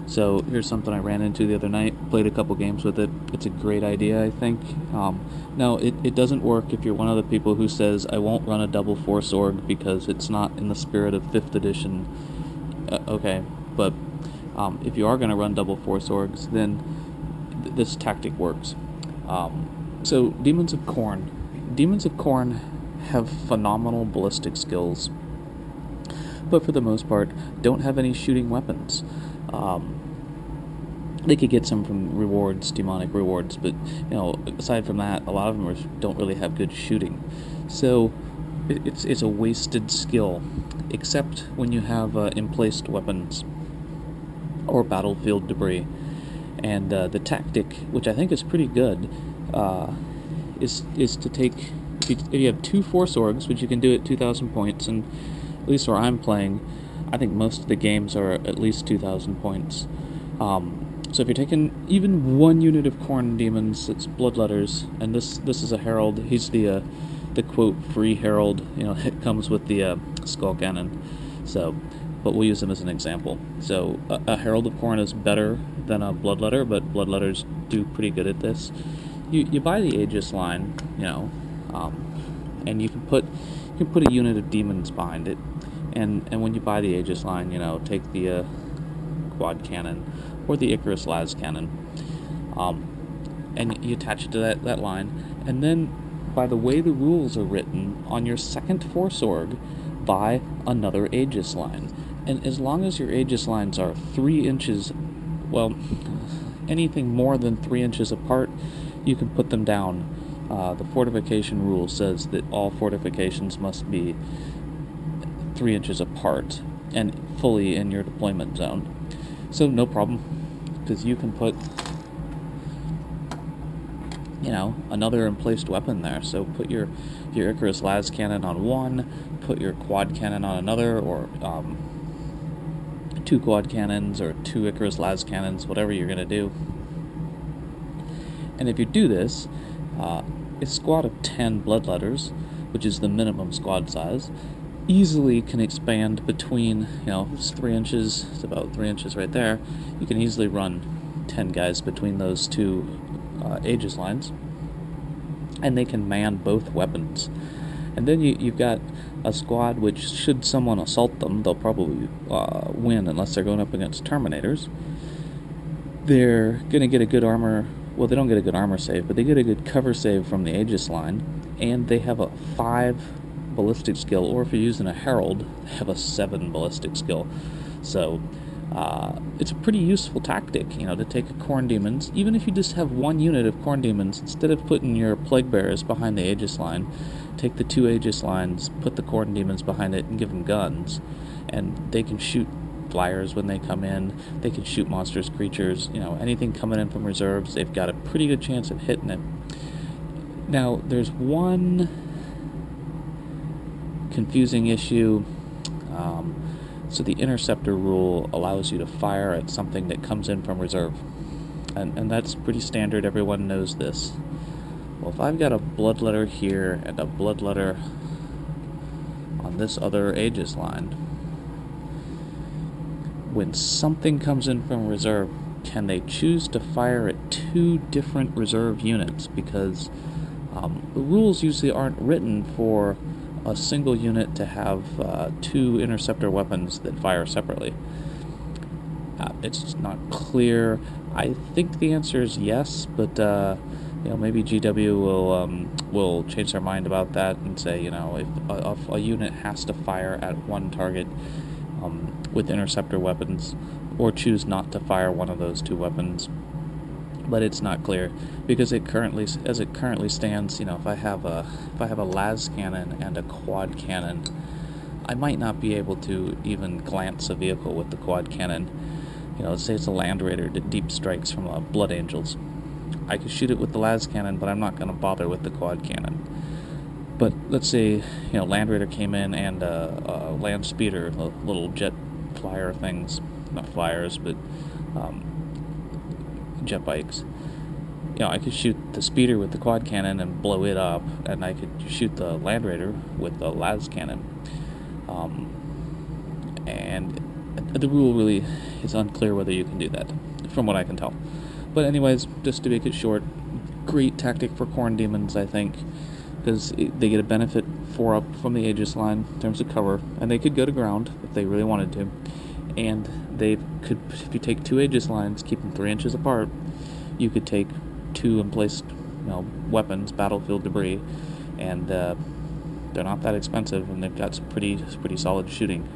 So here's something I ran into the other night, played a couple games with it. It's a great idea, I think. Now, it doesn't work if you're one of the people who says, I won't run a double force org because it's not in the spirit of 5th edition. Okay, but if you are going to run double force orgs, then this tactic works. So, Demons of Khorne. Demons of Khorne have phenomenal ballistic skills, but for the most part, don't have any shooting weapons. They could get some from rewards, demonic rewards, but aside from that, a lot of them don't really have good shooting. So it's a wasted skill, except when you have emplaced weapons or battlefield debris. And the tactic, which I think is pretty good, is to take, if you have 2 force orgs, which you can do at 2,000 points, and at least where I'm playing, I think most of the games are at least 2,000 points. So if you're taking even 1 unit of Khorne Daemons, it's bloodletters, and this is a herald. He's the quote free herald. It comes with the skull cannon. So, but we'll use him as an example. So a herald of Khorne is better than a bloodletter, but bloodletters do pretty good at this. You buy the Aegis line, and you can put a unit of demons behind it. And when you buy the Aegis line, take the quad cannon or the Icarus las cannon, and you attach it to that line. And then, by the way the rules are written, on your second force org, buy another Aegis line. And as long as your Aegis lines are 3 inches, well, anything more than 3 inches apart, you can put them down. The fortification rule says that all fortifications must be 3 inches apart and fully in your deployment zone. So no problem, because you can put another emplaced weapon there. So put your Icarus las cannon on one, put your quad cannon on another, or 2 quad cannons or 2 Icarus las cannons, whatever you're going to do. And if you do this, a squad of 10 bloodletters, which is the minimum squad size, easily can expand between, it's 3 inches, it's about 3 inches right there. You can easily run 10 guys between those 2 Aegis lines, and they can man both weapons. And then you've got a squad which, should someone assault them, they'll probably win unless they're going up against Terminators. They're going to get a good armor, well, they don't get a good armor save, but they get a good cover save from the Aegis line, and they have a 5 ballistic skill, or if you're using a herald, they have a 7 ballistic skill. So it's a pretty useful tactic, to take a Khorne Daemons. Even if you just have 1 unit of Khorne Daemons, instead of putting your plague bearers behind the Aegis line, take the 2 Aegis lines, put the Khorne Daemons behind it, and give them guns, and they can shoot flyers when they come in. They can shoot monstrous creatures. Anything coming in from reserves, they've got a pretty good chance of hitting it. Now, there's one confusing issue. So the interceptor rule allows you to fire at something that comes in from reserve, and that's pretty standard. Everyone knows this. Well, if I've got a bloodletter here and a bloodletter on this other Aegis line, when something comes in from reserve, can they choose to fire at 2 different reserve units? Because the rules usually aren't written for a single unit to have 2 interceptor weapons that fire separately. It's just not clear. I think the answer is yes, but maybe GW will change their mind about that and say, if a unit has to fire at one target with interceptor weapons, or choose not to fire one of those 2 weapons. But it's not clear, because as it currently stands, if I have a las cannon and a quad cannon, I might not be able to even glance a vehicle with the quad cannon. Let's say it's a Land Raider that deep strikes from Blood Angels. I could shoot it with the las cannon, but I'm not going to bother with the quad cannon. But let's say Land Raider came in and Land Speeder, little jet flyer things, not flyers, but jet bikes. I could shoot the speeder with the quad cannon and blow it up, and I could shoot the Land Raider with the las cannon. And the rule really is unclear whether you can do that, from what I can tell. But anyways, just to make it short, great tactic for Khorne Daemons, I think, because they get a benefit 4 up from the Aegis line in terms of cover, and they could go to ground if they really wanted to, and they could, if you take 2 Aegis lines, keep them 3 inches apart, you could take 2 emplaced, weapons, battlefield debris, and they're not that expensive, and they've got some pretty solid shooting.